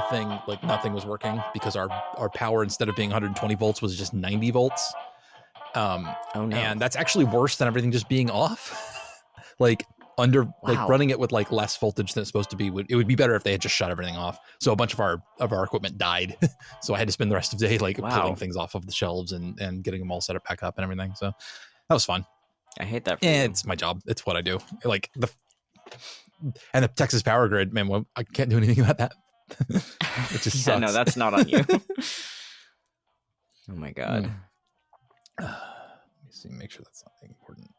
thing, like nothing was working because our power, instead of being 120 volts, was just 90 volts. Oh no. And that's actually worse than everything just being off. Like running it with like less voltage than it's supposed to be. It would be better if they had just shut everything off. So a bunch of our equipment died. So I had to spend the rest of the day like pulling things off of the shelves and getting them all set up back up and everything. So that was fun. I hate that for you. It's my job. It's what I do. Like and the Texas power grid, man, well, I can't do anything about that. It just sucks. No, that's not on you. Oh my god. Let me see, make sure that's not important.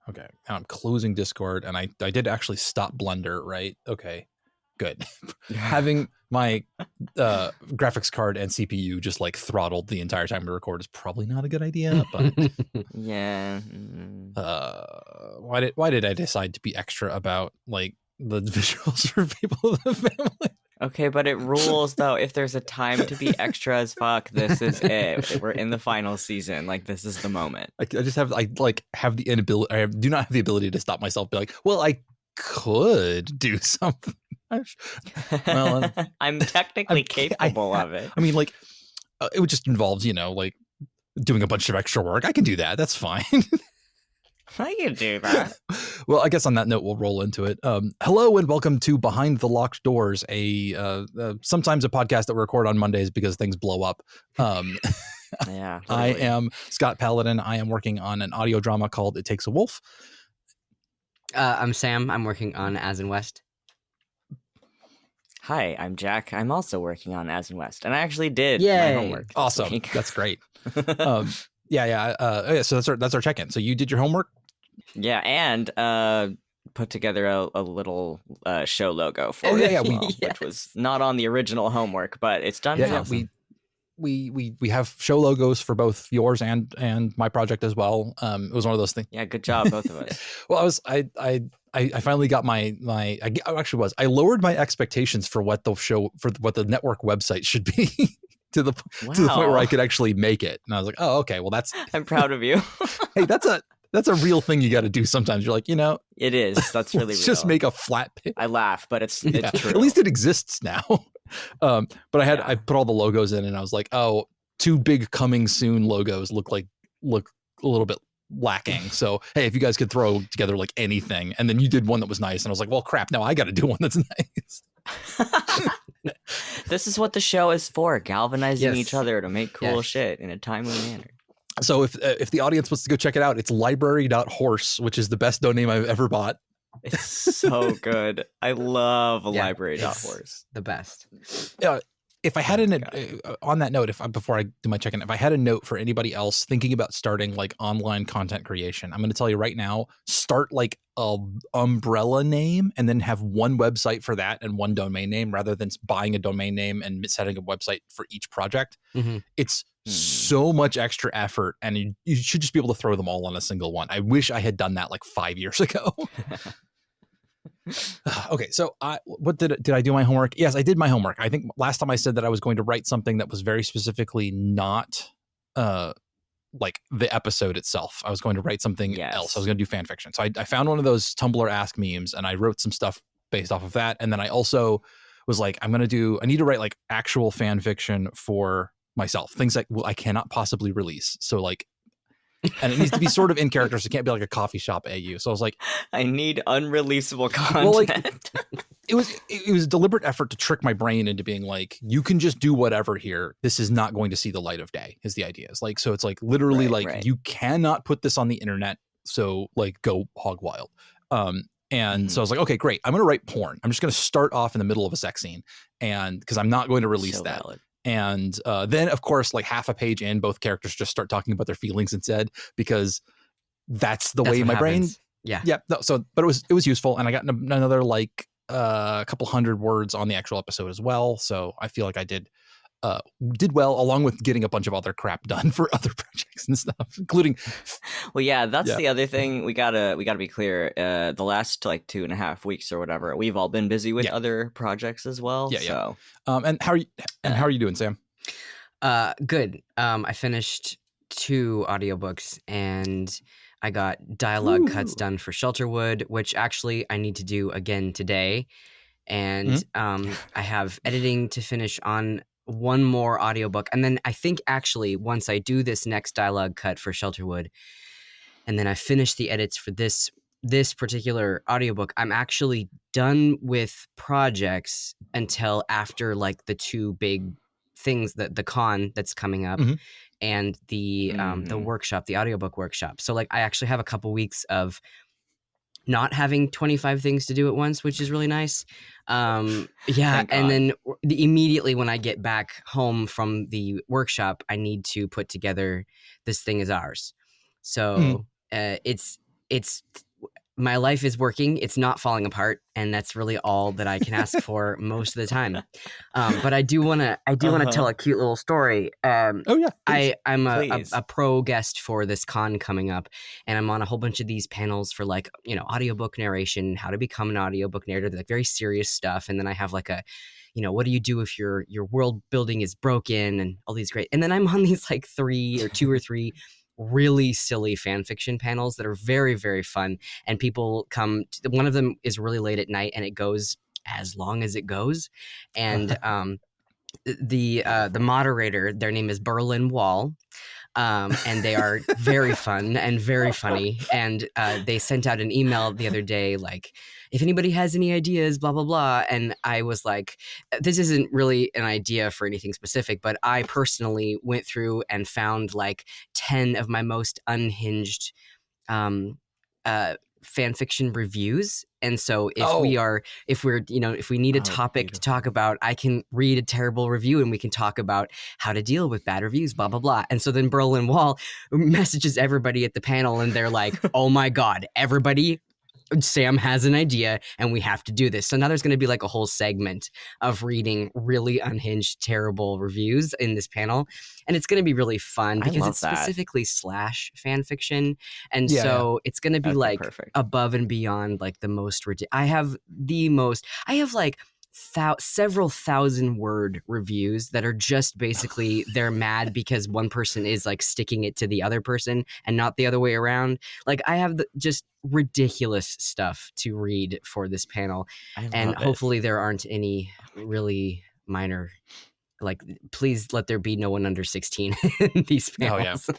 Okay, now I'm closing Discord, and I did actually stop Blender, right? Okay, good. Having my graphics card and CPU just like throttled the entire time to record is probably not a good idea, but yeah. Why did I decide to be extra about like the visuals for people of the family? Okay, but it rules though. If there's a time to be extra as fuck, this is it. We're in the final season. Like, this is the moment. I do not have the ability to stop myself. Be like, well, I could do something. Well, I'm technically capable of it. I mean, like, it would just involves, like doing a bunch of extra work. I can do that. That's fine. I can do that. Well, I guess on that note, we'll roll into it. Hello and welcome to Behind the Locked Doors, sometimes a podcast that we record on Mondays because things blow up. Yeah, totally. I am Scott Paladin. I am working on an audio drama called It Takes a Wolf. I'm Sam. I'm working on As in West. Hi, I'm Jack. I'm also working on As in West, and I actually did my homework. Awesome. That's great. So that's our check-in. So you did your homework? Yeah, and put together a little show logo for it, which was not on the original homework, but it's done. Yeah, awesome. We have show logos for both yours and my project as well. It was one of those things. Yeah, good job, both of us. Well, I finally got I lowered my expectations for what the network website should be. to the point where I could actually make it. And I was like, oh, okay, well I'm proud of you. Hey, that's a real thing you got to do sometimes. You're like, it is. That's really real. Just make a flat page. I laugh, but it's true. At least it exists now. But I put all the logos in and I was like, oh, 2 big coming soon logos look a little bit lacking. So, hey, if you guys could throw together like anything, and then you did one that was nice. And I was like, well, crap, now I got to do one that's nice. This is what the show is for, galvanizing each other to make cool shit in a timely manner. So if the audience wants to go check it out, it's library.horse, which is the best domain name I've ever bought. It's so good. I love library.horse. The best. If I had on that note, before I do my check-in, if I had a note for anybody else thinking about starting like online content creation, I'm going to tell you right now, start like a umbrella name and then have one website for that and one domain name rather than buying a domain name and setting a website for each project. Mm-hmm. It's so much extra effort, and you should just be able to throw them all on a single one. I wish I had done that like 5 years ago. Okay, so did I do my homework? Yes, I did my homework. I think last time I said that I was going to write something that was very specifically not like the episode itself. I was going to write something else. I was going to do fan fiction. So I found one of those Tumblr Ask memes and I wrote some stuff based off of that. And then I also was like, I need to write like actual fan fiction for myself, things that I cannot possibly release. So like, and it needs to be sort of in character, so it can't be like a coffee shop AU. So I was like, I need unreleasable content. Well, like, it was a deliberate effort to trick my brain into being like, you can just do whatever here. This is not going to see the light of day, is the idea. It's like, so it's like literally you cannot put this on the internet. So like go hog wild. And so I was like, okay, great. I'm going to write porn. I'm just going to start off in the middle of a sex scene, and because I'm not going to release that. Valid. And then, of course, like half a page in, both characters just start talking about their feelings instead, because that's the way my brain. Yeah. No, but it was useful, and I got another like a couple hundred words on the actual episode as well. So I feel like I did well, along with getting a bunch of other crap done for other projects and stuff, including. Well, yeah, that's the other thing. We gotta be clear. The last like 2.5 weeks or whatever, we've all been busy with other projects as well. Yeah. So. And how are you doing, Sam? Good. I finished 2 audiobooks and I got dialogue cuts done for Shelterwood, which actually I need to do again today. and I have editing to finish on one more audiobook, and then I think actually once I do this next dialogue cut for Shelterwood, and then I finish the edits for this particular audiobook, I'm actually done with projects until after like the two big things, that the con that's coming up and the workshop, the audiobook workshop. So like I actually have a couple weeks of not having 25 things to do at once, which is really nice. And then immediately when I get back home from the workshop, I need to put together This Thing Is Ours. So it's my life is working. It's not falling apart, and that's really all that I can ask for most of the time. But I do want to tell a cute little story. I'm a pro guest for this con coming up, and I'm on a whole bunch of these panels for like, audiobook narration, how to become an audiobook narrator, like very serious stuff. And then I have like a, what do you do if your world building is broken, and all these great. And then I'm on these like two or three really silly fan fiction panels that are very, very fun. And people come to, one of them is really late at night, and it goes as long as it goes. And the moderator, their name is Berlin Wall. And they are very fun and very funny. And they sent out an email the other day, like, if anybody has any ideas, blah, blah, blah. And I was like, this isn't really an idea for anything specific, but I personally went through and found like 10 of my most unhinged fan fiction reviews. And so if we need a topic to talk about, I can read a terrible review and we can talk about how to deal with bad reviews, blah, blah, blah. And so then Berlin Wall messages everybody at the panel, and they're like, oh my God, everybody, Sam has an idea and we have to do this. So now there's going to be like a whole segment of reading really unhinged, terrible reviews in this panel. And it's going to be really fun because it's specifically slash fan fiction. And so it's going to be like above and beyond like the most I have like several thousand word reviews that are just basically they're mad because one person is like sticking it to the other person and not the other way around. Like I have just ridiculous stuff to read for this panel, and hopefully there aren't any really minor, like, please let there be no one under 16 in these panels.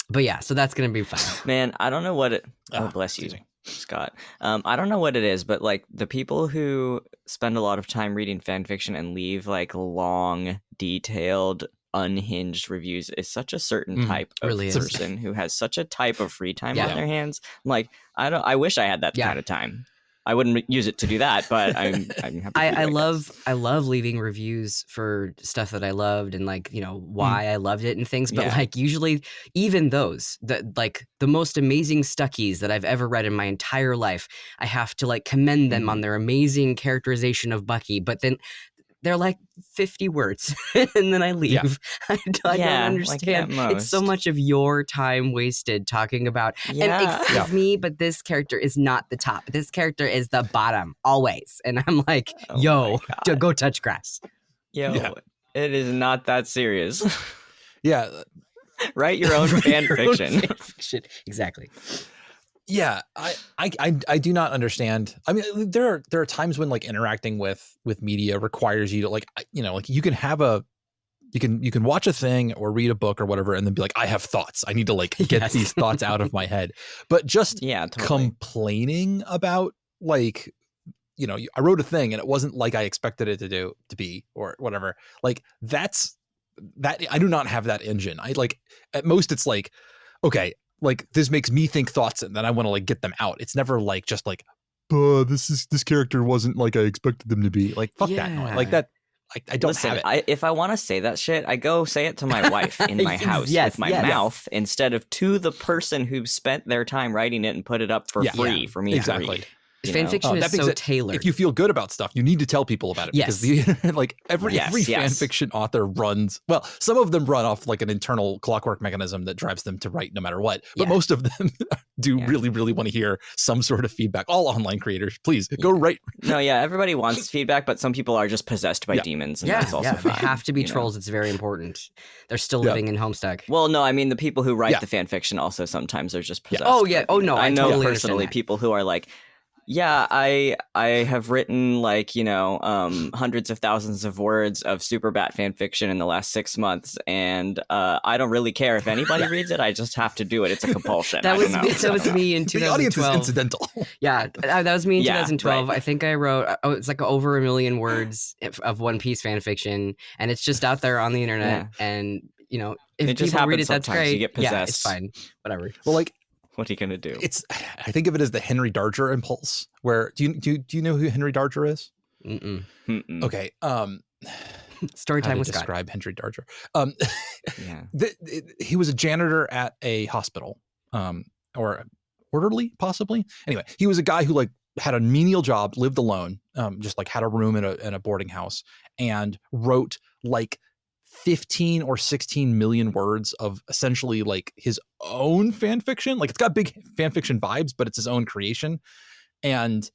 But yeah, so that's gonna be fun. Man, I don't know what it bless you, Scott. I don't know what it is, but like the people who spend a lot of time reading fan fiction and leave like long, detailed, unhinged reviews is such a certain type of person who has such a type of free time on their hands. I'm like, I wish I had that kind of time. I wouldn't use it to do that, but I'm happy. I love leaving reviews for stuff that I loved and like, why I loved it and things. But like usually even those, like the most amazing Stuckies that I've ever read in my entire life, I have to like commend them on their amazing characterization of Bucky. But then they're like 50 words and then I leave. Yeah. I don't understand. Like it's so much of your time wasted talking about, and excuse me, but this character is not the top. This character is the bottom always. And I'm like, go touch grass. It is not that serious. Yeah. Write your own fan fiction. Exactly. Yeah, I do not understand. I mean, there are times when like interacting with media requires you to like, like you can have you can watch a thing or read a book or whatever and then be like, I have thoughts. I need to like get these thoughts out of my head. But just complaining about like, I wrote a thing and it wasn't like I expected it to be or whatever. Like that I do not have that engine. I like at most it's like, okay, like this makes me think thoughts and then I want to like get them out. It's never like just like, this character wasn't like I expected them to be. Like fuck that noise. Like that. I don't have it. If I want to say that shit, I go say it to my wife in my house with my mouth instead of to the person who spent their time writing it and put it up for free for me to read. Fan fiction is so tailored. If you feel good about stuff, you need to tell people about it because every fan fiction author runs. Well, some of them run off like an internal clockwork mechanism that drives them to write no matter what. But most of them do really, really want to hear some sort of feedback. All online creators, please go write. No, everybody wants feedback, but some people are just possessed by demons, and that's also fine. They have to be trolls. It's very important. They're still living in Homestuck. Well, no, I mean the people who write the fan fiction also sometimes are just possessed. Oh yeah. Oh no, I know totally personally people who are like, Yeah, I have written like, hundreds of thousands of words of Superbat fan fiction in the last 6 months, and I don't really care if anybody reads it. I just have to do it. It's a compulsion. That I was don't know. me. That was me in The audience is 2012. incidental. Yeah, that was me in Yeah, 2012. right. I think I wrote it's like over 1 million words of One Piece fan fiction, and it's just out there on the internet. Yeah. And if It just people read happens it, that's sometimes. You great. get Yeah, it's possessed. fine. Whatever. Well, like, What are you gonna do? I think of it as the Henry Darger impulse. Where do you know who Henry Darger is? Mm-mm. Okay. Story How time to with Scott. describe Henry Darger? Yeah. He was a janitor at a hospital, or orderly, possibly. Anyway, he was a guy who like had a menial job, lived alone, just like had a room in a boarding house, and wrote like 15 or 16 million words of essentially like his own fan fiction. Like it's got big fan fiction vibes, but it's his own creation, and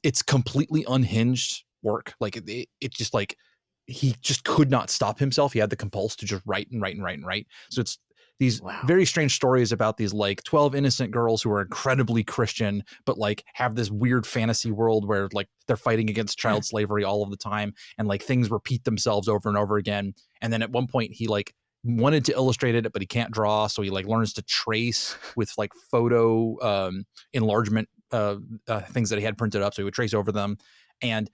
it's completely unhinged work. Like it just like he just could not stop himself. He had the compulse to just write and write and write and write. So it's these very strange stories about these like 12 innocent girls who are incredibly Christian, but like have this weird fantasy world where like they're fighting against child slavery all of the time. And like things repeat themselves over and over again. And then at one point he like wanted to illustrate it, but he can't draw. So he like learns to trace with like photo enlargement things that he had printed up. So he would trace over them. And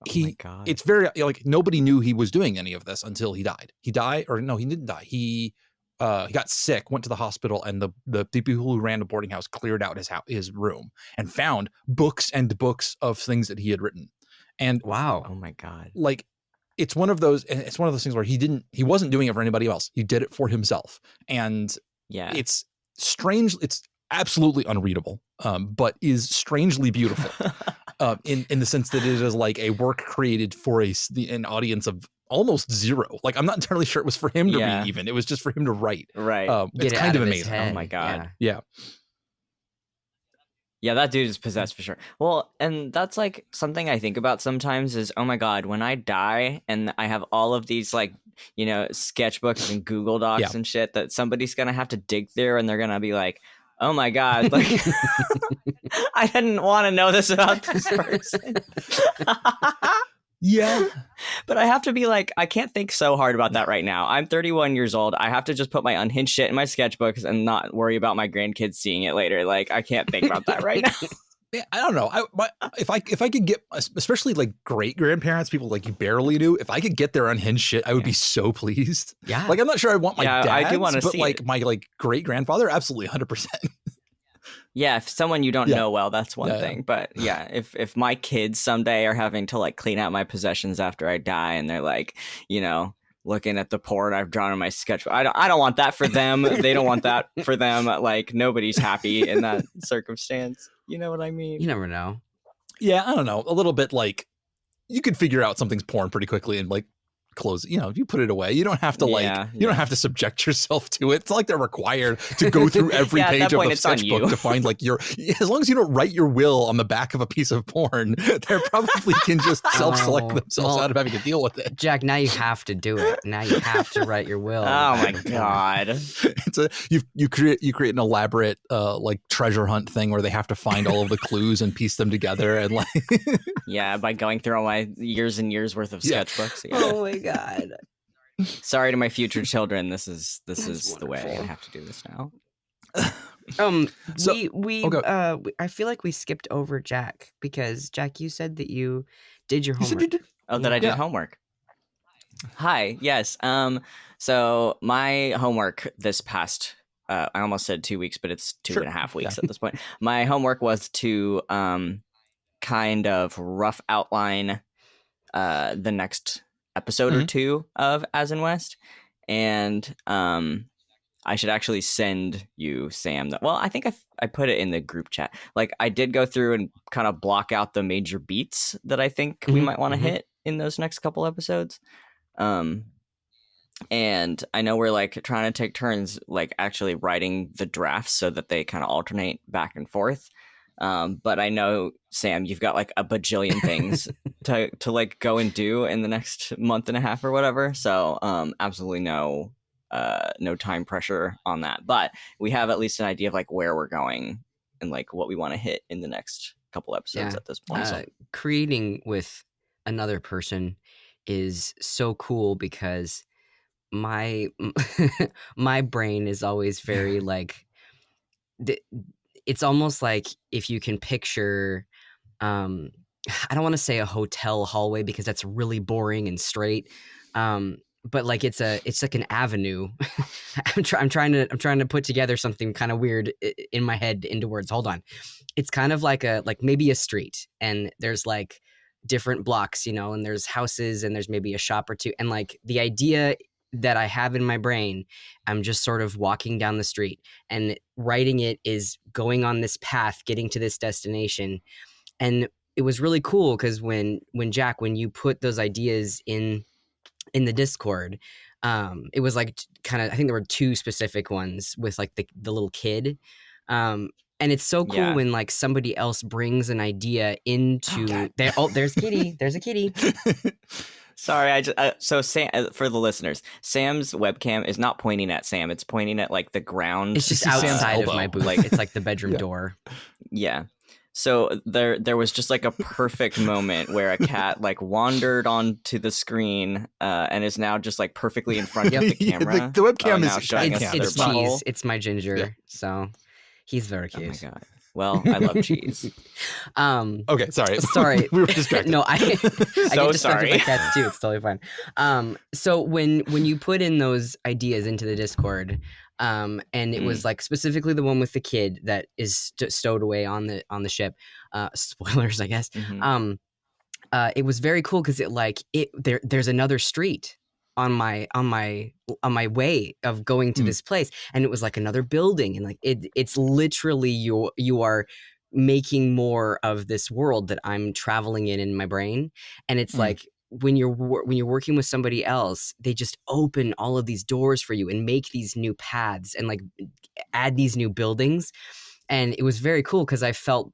it's very like nobody knew he was doing any of this until he died. He died, or no, he didn't die. He got sick, went to the hospital, and the people who ran the boarding house cleared out his room and found books and books of things that he had written. And wow, oh my God, like it's one of those things where he wasn't doing it for anybody else. He did it for himself, and it's strange. It's absolutely unreadable, but is strangely beautiful. In the sense that it is like a work created for an audience of almost zero. Like I'm not entirely sure it was for him to read. Even it was just for him to write. Right. It's kind of amazing. Oh my God. Yeah. Yeah, that dude is possessed for sure. Well, and that's like something I think about sometimes is, oh my God, when I die and I have all of these like, sketchbooks and Google Docs and shit that somebody's going to have to dig through, and they're going to be like, oh my God, like I didn't want to know this about this person. Yeah. But I have to be like, I can't think so hard about that right now. I'm 31 years old. I have to just put my unhinged shit in my sketchbooks and not worry about my grandkids seeing it later. Like, I can't think about that right now. Yeah, I don't know. If I could get, especially like great grandparents, people like you barely knew, if I could get their unhinged shit, I would be so pleased. Yeah. Like I'm not sure I want my dad's, I do want to but see like it. my like great grandfather, absolutely 100%. Yeah, if someone you don't know well, that's one thing. But yeah, if my kids someday are having to like clean out my possessions after I die, and they're like, looking at the porn I've drawn in my sketchbook, I don't want that for them. They don't want that for them. Like nobody's happy in that circumstance. You know what I mean? You never know. Yeah, I don't know. A little bit like you could figure out something's porn pretty quickly and like close it. If you put it away, you don't have to you don't have to subject yourself to it. It's not like they're required to go through every page of a sketchbook to find like as long as you don't write your will on the back of a piece of porn, they probably can just self-select themselves out of having to deal with it. Jack, now you have to do it. Now you have to write your will. Oh my God. You create an elaborate like treasure hunt thing where they have to find all of the clues and piece them together and like by going through all my years and years worth of sketchbooks. Yeah. Oh my God. Sorry to my future children. This is the way I have to do this now. I feel like we skipped over Jack because Jack, you said that you did your homework. That I did homework. Hi. Yes. So my homework this past I almost said 2 weeks, but it's 2.5 weeks at this point. My homework was to kind of rough outline the next episode or two of As in West, and I should actually send you, Sam. I think I put it in the group chat. Like I did go through and kind of block out the major beats that I think we might want to hit in those next couple episodes. And I know we're like trying to take turns like actually writing the drafts so that they kind of alternate back and forth. But I know, Sam, you've got like a bajillion things to like go and do in the next month and a half or whatever. So absolutely no time pressure on that. But we have at least an idea of like where we're going and like what we want to hit in the next couple episodes at this point. Creating with another person is so cool because my my brain is always very like it's almost like if you can picture I don't want to say a hotel hallway because that's really boring and straight. But like it's like an avenue. I'm trying to put together something kind of weird in my head into words. Hold on. It's kind of like maybe a street, and there's like different blocks, you know, and there's houses and there's maybe a shop or two. And like the idea that I have in my brain, I'm just sort of walking down the street, and writing it is going on this path, getting to this destination. And it was really cool because when Jack, when you put those ideas in the Discord, it was like kind of, I think there were two specific ones with like the little kid. And it's so cool when like somebody else brings an idea into there. Oh, there's Kitty. There's a kitty. Sorry, I just so Sam, for the listeners, Sam's webcam is not pointing at Sam; it's pointing at like the ground. It's just outside of my booth. Like it's like the bedroom door. Yeah. So there was just like a perfect moment where a cat like wandered onto the screen and is now just like perfectly in front of the camera. The webcam now is showing us it's their cheese. butthole. It's my ginger. So he's very cute. Oh my god. Well, I love cheese. Okay, sorry. We were distracted. No, I get distracted sorry. by cats too. It's totally fine. So when you put in those ideas into the Discord, and it was like specifically the one with the kid that is stowed away on the ship. Spoilers, I guess. Mm-hmm. It was very cool because there's another street on my way of going to this place, and it was like another building, and like it's literally you are making more of this world that I'm traveling in my brain. And it's like when you're working with somebody else, they just open all of these doors for you and make these new paths and like add these new buildings. And it was very cool because I felt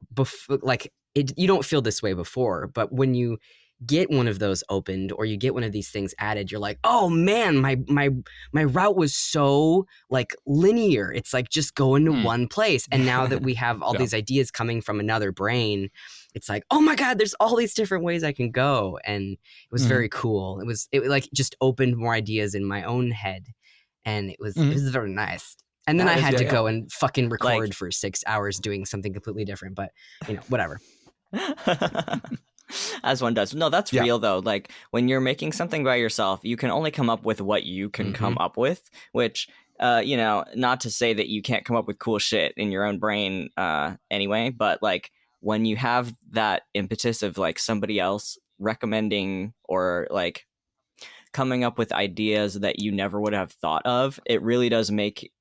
like you don't feel this way before, but when you get one of those opened or you get one of these things added, you're like, oh man, my route was so like linear. It's like just going to one place. And now that we have all these ideas coming from another brain, it's like, oh my God, there's all these different ways I can go. And it was very cool. It like just opened more ideas in my own head. And it was very nice. And then I had to go and fucking record for 6 hours doing something completely different, but you know, whatever. As one does. No, that's real though. Like when you're making something by yourself, you can only come up with what you can come up with, which, you know, not to say that you can't come up with cool shit in your own brain anyway, but like when you have that impetus of like somebody else recommending or like coming up with ideas that you never would have thought of, it really does make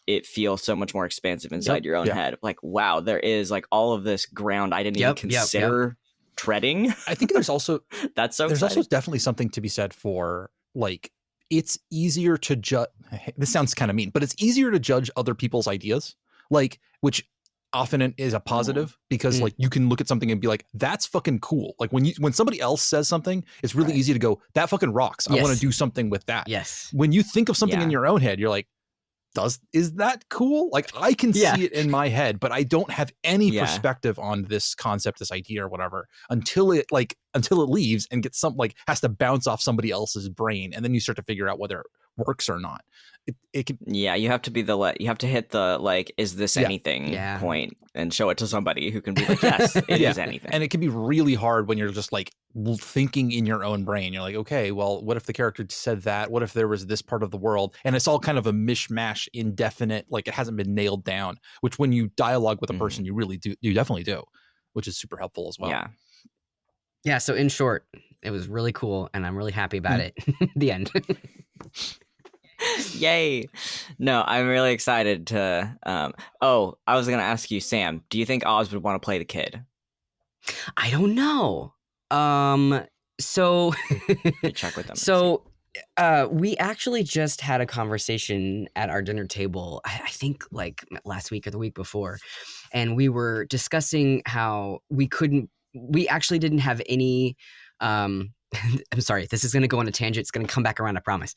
it feel so much more expansive inside your own head. Like, wow, there is like all of this ground I didn't even consider treading. I think there's also that's so there's exciting. also definitely something to be said for like it's easier to judge. This sounds kind of mean, but it's easier to judge other people's ideas, like which often is a positive because like you can look at something and be like, that's fucking cool. Like when somebody else says something, it's really easy to go, that fucking rocks. I want to do something with that. Yes. When you think of something in your own head, you're like, is that cool? Like I can see it in my head, but I don't have any perspective on this concept, this idea or whatever until it leaves and gets has to bounce off somebody else's brain. And then you start to figure out whether it works or not. It can, you have to be you have to hit the like, is this anything point and show it to somebody who can be like, yes, it is anything. And it can be really hard when you're just like thinking in your own brain. You're like, okay, well, what if the character said that? What if there was this part of the world? And it's all kind of a mishmash, indefinite, like it hasn't been nailed down, which when you dialogue with a person, you really do, you definitely do, which is super helpful as well. Yeah. So in short, it was really cool and I'm really happy about it. The end. Yay. No, I'm really excited to I was gonna ask you, Sam, do you think Oz would want to play the kid? I don't know. So check with them. So we actually just had a conversation at our dinner table, I think like last week or the week before, and we were discussing how we actually didn't have any I'm sorry, this is going to go on a tangent. It's going to come back around, I promise.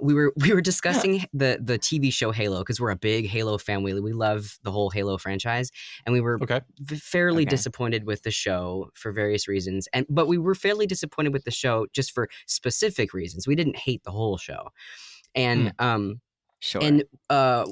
We were discussing the TV show Halo because we're a big Halo family. We love the whole Halo franchise, and we were fairly disappointed with the show for various reasons. But we were fairly disappointed with the show just for specific reasons. We didn't hate the whole show, and Sure. And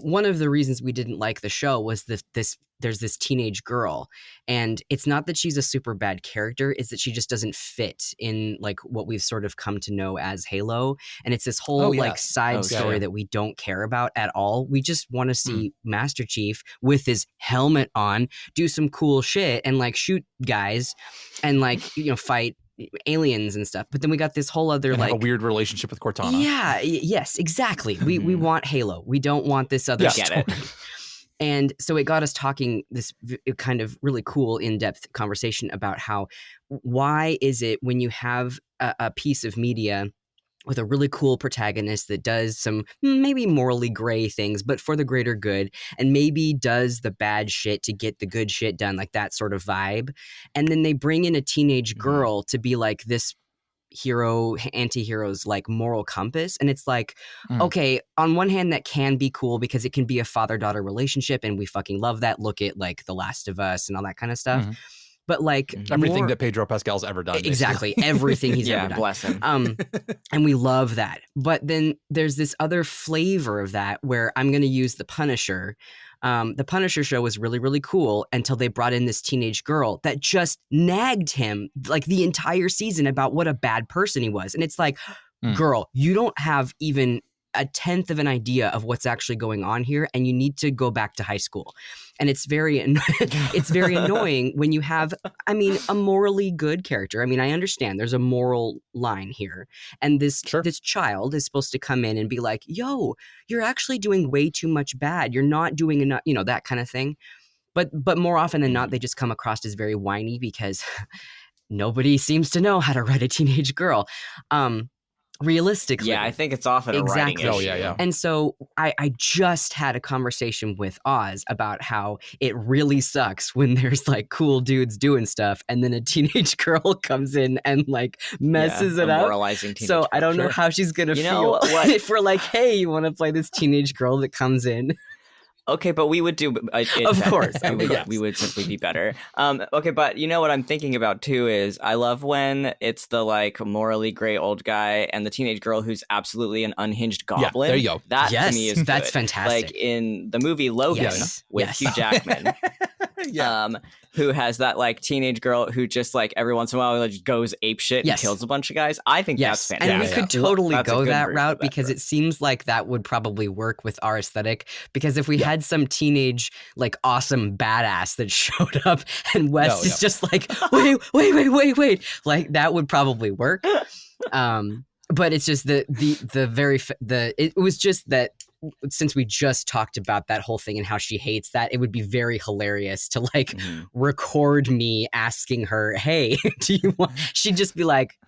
one of the reasons we didn't like the show was there's this teenage girl, and it's not that she's a super bad character, it's that she just doesn't fit in like what we've sort of come to know as Halo, and it's this whole like side story that we don't care about at all. We just want to see Master Chief with his helmet on do some cool shit and like shoot guys and like fight aliens and stuff. But then we got this whole other have a weird relationship with Cortana. Yeah, yes, exactly. We want Halo. We don't want this other story. And so it got us talking this kind of really cool in-depth conversation about why is it when you have a piece of media with a really cool protagonist that does some maybe morally gray things, but for the greater good, and maybe does the bad shit to get the good shit done, like that sort of vibe. And then they bring in a teenage girl to be like this anti-hero's like moral compass. And it's like, okay, on one hand, that can be cool because it can be a father-daughter relationship, and we fucking love that. Look at like The Last of Us and all that kind of stuff. But like everything that Pedro Pascal's ever done. Exactly. Everything he's ever done. Bless him. And we love that. But then there's this other flavor of that where I'm going to use The Punisher. The Punisher show was really, really cool until they brought in this teenage girl that just nagged him like the entire season about what a bad person he was. And it's like, girl, you don't have even a tenth of an idea of what's actually going on here, and you need to go back to high school. And it's very annoying when you have, a morally good character. I understand there's a moral line here, and this child is supposed to come in and be like, yo, you're actually doing way too much bad. You're not doing enough, that kind of thing. But more often than not, they just come across as very whiny because nobody seems to know how to write a teenage girl. Realistically. Yeah, I think it's often a writing issue. Oh, yeah. And so I just had a conversation with Oz about how it really sucks when there's like cool dudes doing stuff and then a teenage girl comes in and like messes it up. Moralizing teenage so girl. I don't know how she's going to feel if we're like, hey, you want to play this teenage girl that comes in? Okay, but we would do it of better. course. We would simply be better. Okay, but you know what I'm thinking about too is I love when it's the like morally gray old guy and the teenage girl who's absolutely an unhinged goblin. Yeah, there you go. That to me is that's good. fantastic. Like in the movie Logan with Hugh Jackman. Who has that like teenage girl who just like every once in a while like, just goes apeshit and kills a bunch of guys. I think that's fantastic. And we could totally go that route because it seems like that would probably work with our aesthetic. Because if we had some teenage like awesome badass that showed up and Wes is just like, wait, like that would probably work. But it's just it was just that. Since we just talked about that whole thing and how she hates that, it would be very hilarious to like record me asking her, hey, do you want, she'd just be like,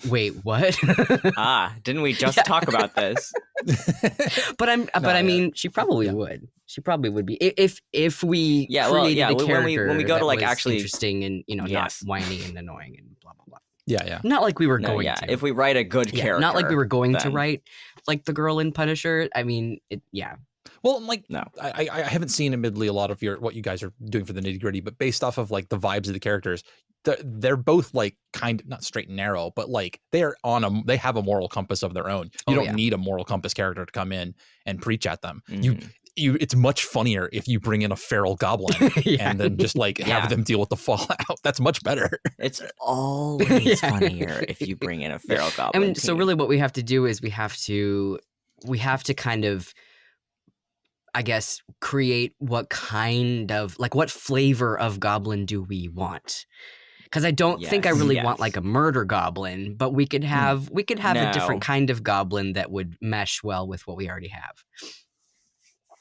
wait, what? Didn't we just talk about this? She probably would. She probably would be if we created a character when we go to like actually interesting and not whiny and annoying and blah blah blah. Yeah. Not like we were going to. If we write a good character. Not like we were going to write like the girl in Punisher. Well, like, no, I haven't seen admittedly a lot of what you guys are doing for the nitty gritty, but based off of like the vibes of the characters, they're both like kind of not straight and narrow, but like they have a moral compass of their own. You don't need a moral compass character to come in and preach at them. It's much funnier if you bring in a feral goblin and then just like have them deal with the fallout. That's much better. It's always funnier if you bring in a feral goblin. And so really what we have to do is we have to kind of, I guess, create what kind of like what flavor of goblin do we want? Because I don't think I really want like a murder goblin, but we could have a different kind of goblin that would mesh well with what we already have.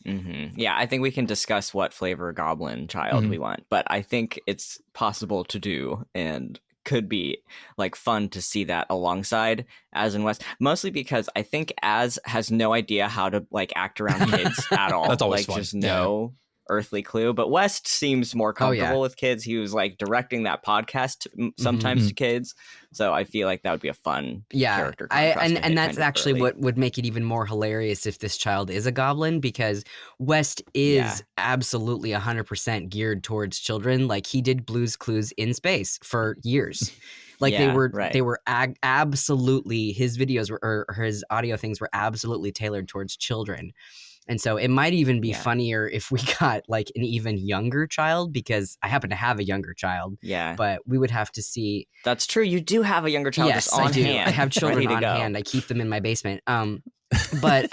Yeah, I think we can discuss what flavor goblin child we want, but I think it's possible to do and could be like fun to see that alongside Az and Wes, mostly because I think Az has no idea how to like act around kids at all. That's always like fun. Just no earthly clue. But West seems more comfortable with kids. He was like directing that podcast sometimes to kids, so I feel like that would be a fun character contrast. And that's actually what would make it even more hilarious if this child is a goblin, because West is absolutely 100% geared towards children. Like, he did Blue's Clues in space for years. Like, they were absolutely, his videos were, or his audio things were absolutely tailored towards children. And so it might even be funnier if we got like an even younger child, because I happen to have a younger child. Yeah. But we would have to see. That's true. You do have a younger child just on hand. I have children on hand. I keep them in my basement. But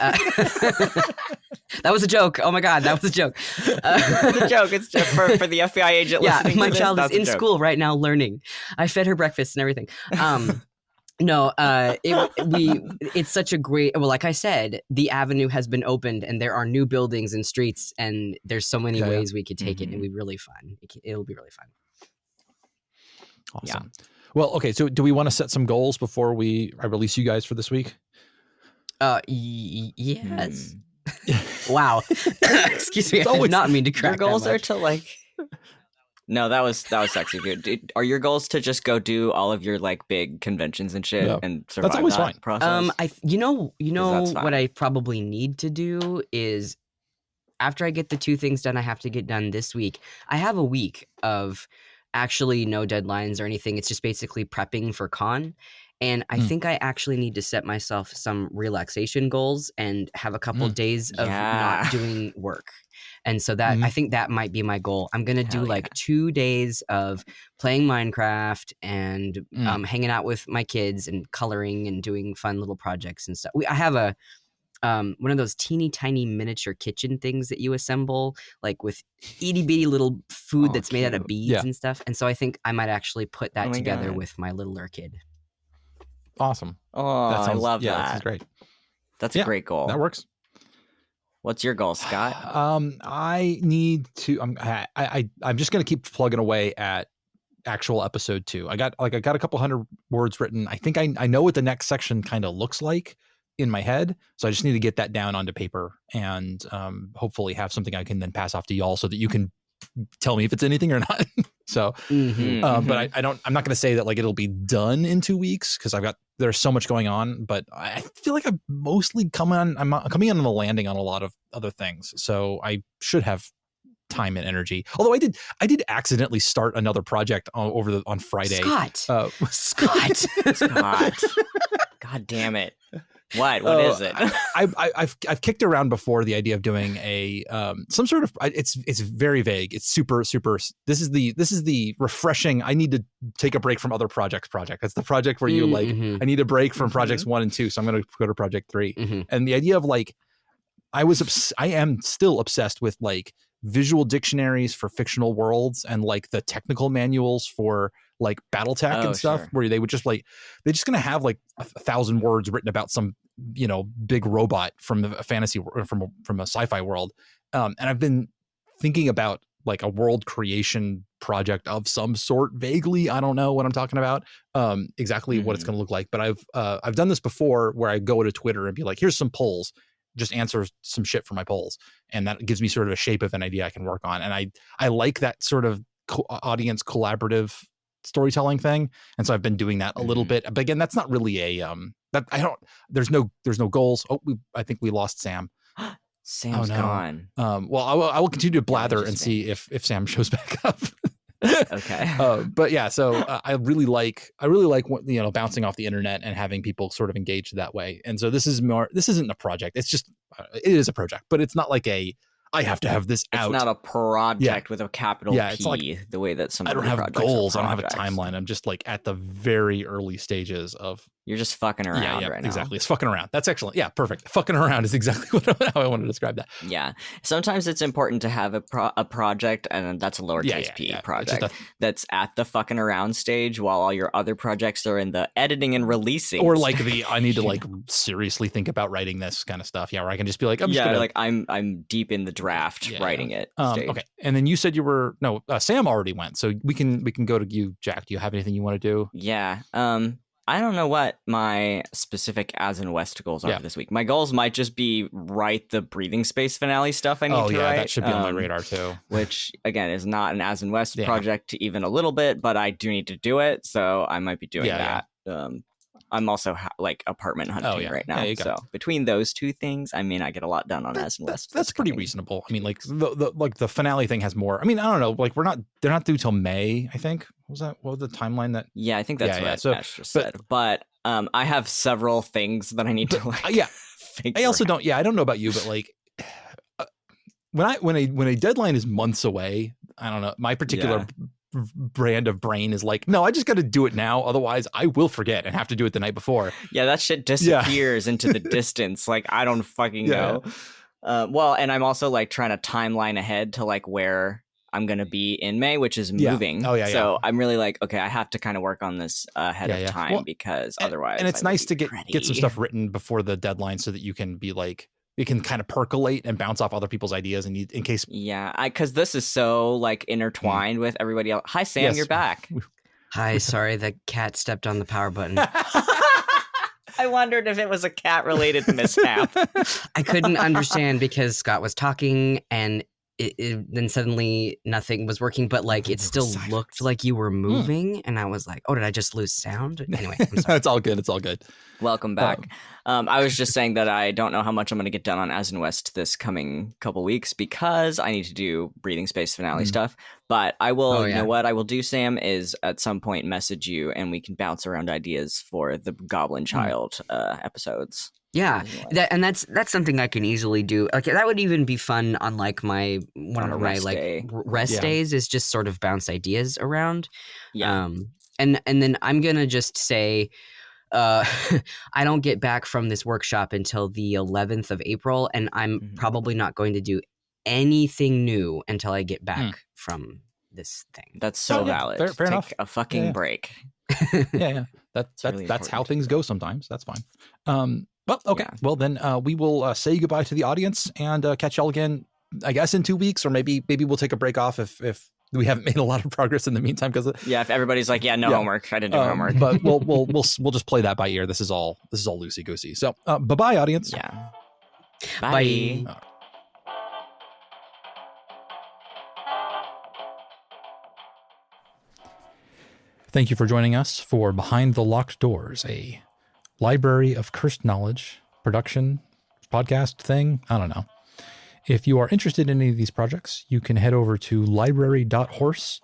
that was a joke. Oh my God, that was a joke. It's a joke. It's just for the FBI agent listening my to this, child is in school right now learning. I fed her breakfast and everything. No, it's such a great, well, like I said, the avenue has been opened and there are new buildings and streets, and there's so many ways we could take it, and it'll be really fun. It'll be really fun. Awesome. Yeah. Well, okay, so do we want to set some goals before I release you guys for this week? Yes. Wow. Excuse me. I did not mean to crack. Your goals are to like. No, that was sexy, dude. Are your goals to just go do all of your like big conventions and shit and survive that's always that fine. process? You know what I probably need to do is, after I get the 2 things done I have to get done this week, I have a week of actually no deadlines or anything. It's just basically prepping for con. And I think I actually need to set myself some relaxation goals and have a couple days of not doing work. And so that I think that might be my goal. I'm going to do like 2 days of playing Minecraft and hanging out with my kids and coloring and doing fun little projects and stuff. I have a one of those teeny tiny miniature kitchen things that you assemble, like with itty bitty little food that's made out of beads and stuff. And so I think I might actually put that together with my littler kid. Awesome. Oh, I love that. Yeah, that's great. That's a great goal. That works. What's your goal, Scott? I need to. I'm just going to keep plugging away at actual episode 2. I got a couple hundred words written. I think I know what the next section kind of looks like in my head, so I just need to get that down onto paper and hopefully have something I can then pass off to y'all so that you can tell me if it's anything or not. So, but I'm not going to say that like it'll be done in 2 weeks because there's so much going on, but I feel like I'm coming in on the landing on a lot of other things. So I should have time and energy. Although I did accidentally start another project on Friday. Scott. God damn it. What is it? I've kicked around before the idea of doing a some sort of it's very vague. It's super. This is the refreshing. I need to take a break from other project. That's the project where you I need a break from projects 1 and 2. So I'm going to go to project 3. And the idea of like I am still obsessed with like visual dictionaries for fictional worlds and like the technical manuals for like BattleTech and stuff, where they would just like they're just gonna have like 1,000 words written about some big robot from a fantasy from a sci-fi world, and I've been thinking about like a world creation project of some sort vaguely. I don't know what I'm talking about exactly what it's gonna look like, but I've done this before where I go to Twitter and be like, here's some polls, just answer some shit for my polls, and that gives me sort of a shape of an idea I can work on. And I like that sort of audience collaborative storytelling thing, and so I've been doing that a little bit. But again, that's not really a there's no goals. I think we lost Sam. Sam's gone. Well, I will continue to blather and see if Sam shows back up. Okay. But yeah, so I really like bouncing off the internet and having people sort of engaged that way. And so this isn't a project. It's just it is a project, but it's not like I have to have this out. It's not a project with a capital P, it's like, the way that some I don't have goals. I don't have a timeline. I'm just like at the very early stages of. You're just fucking around right now. Exactly. It's fucking around. That's excellent. Yeah, perfect. Fucking around is exactly how I want to describe that. Yeah. Sometimes it's important to have a project, and that's a lowercase p project that's at the fucking around stage while all your other projects are in the editing and releasing. Or like I need to like seriously think about writing this kind of stuff. Yeah, where I can just be like, I'm deep in the draft writing it. Stage. Okay. And then you said Sam already went, so we can go to you, Jack. Do you have anything you want to do? Yeah. I don't know what my specific As in West goals are Yeah. for this week. My goals might just be write the breathing space finale stuff I need to write. That should be on my radar too. Which again is not an As in West Yeah. project even a little bit, but I do need to do it, so I might be doing that. I'm also like apartment hunting right now, so between those two things, I mean, I get a lot done on As in West. That's pretty reasonable. I mean, like the finale thing has more. I mean, I don't know. Like they're not due till May, I think. What was the timeline that? Yeah, I think that's what Ash just said. But I have several things that I need to like. I also don't. Yeah, I don't know about you, but like when a deadline is months away, I don't know. My particular brand of brain is like, no, I just got to do it now. Otherwise, I will forget and have to do it the night before. Yeah, that shit disappears into the distance. Like, I don't fucking know. Well, and I'm also like trying to timeline ahead to like where I'm going to be in May, which is moving. So I'm really like, okay, I have to kind of work on this ahead of time because otherwise. And it's nice to get some stuff written before the deadline so that you can be like, it can kind of percolate and bounce off other people's ideas in case. Yeah, because this is so like intertwined with everybody else. Hi, Sam, you're back. Hi, sorry, the cat stepped on the power button. I wondered if it was a cat-related mishap. I couldn't understand because Scott was talking and then suddenly nothing was working, but like it still looked like you were moving, and I was like, "Oh, did I just lose sound?" Anyway, I'm sorry. It's all good. It's all good. Welcome back. I was just saying that I don't know how much I'm going to get done on As in West this coming couple weeks because I need to do breathing space finale stuff. But I will. You know what I will do, Sam, is at some point message you, and we can bounce around ideas for the Goblin Child episodes. Yeah, that's something I can easily do. Like that would even be fun on like one of my like rest days is just sort of bounce ideas around. Yeah. And then I'm gonna just say, I don't get back from this workshop until the 11th of April, and I'm probably not going to do anything new until I get back from this thing. That's so valid. Fair enough. Take a fucking break. That's how things go sometimes. That's fine. Well, okay. Yeah. Well, then we will say goodbye to the audience and catch y'all again, I guess, in 2 weeks, or maybe we'll take a break off if we haven't made a lot of progress in the meantime. Because if everybody's like, no homework, I didn't do homework. But we'll just play that by ear. This is all loosey goosey. So bye bye, audience. Yeah. Bye. Thank you for joining us for Behind the Locked Doors, a Library of Cursed Knowledge production podcast thing. I don't know. If you are interested in any of these projects, you can head over to library.horse,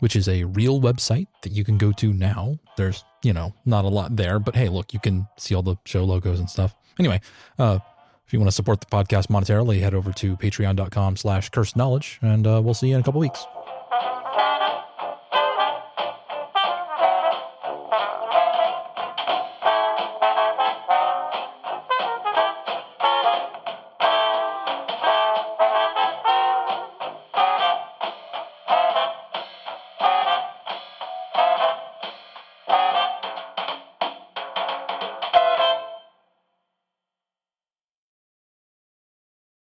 which is a real website that you can go to now. There's, not a lot there, but hey, look, you can see all the show logos and stuff. Anyway, if you want to support the podcast monetarily, head over to patreon.com/cursed knowledge, and we'll see you in a couple weeks.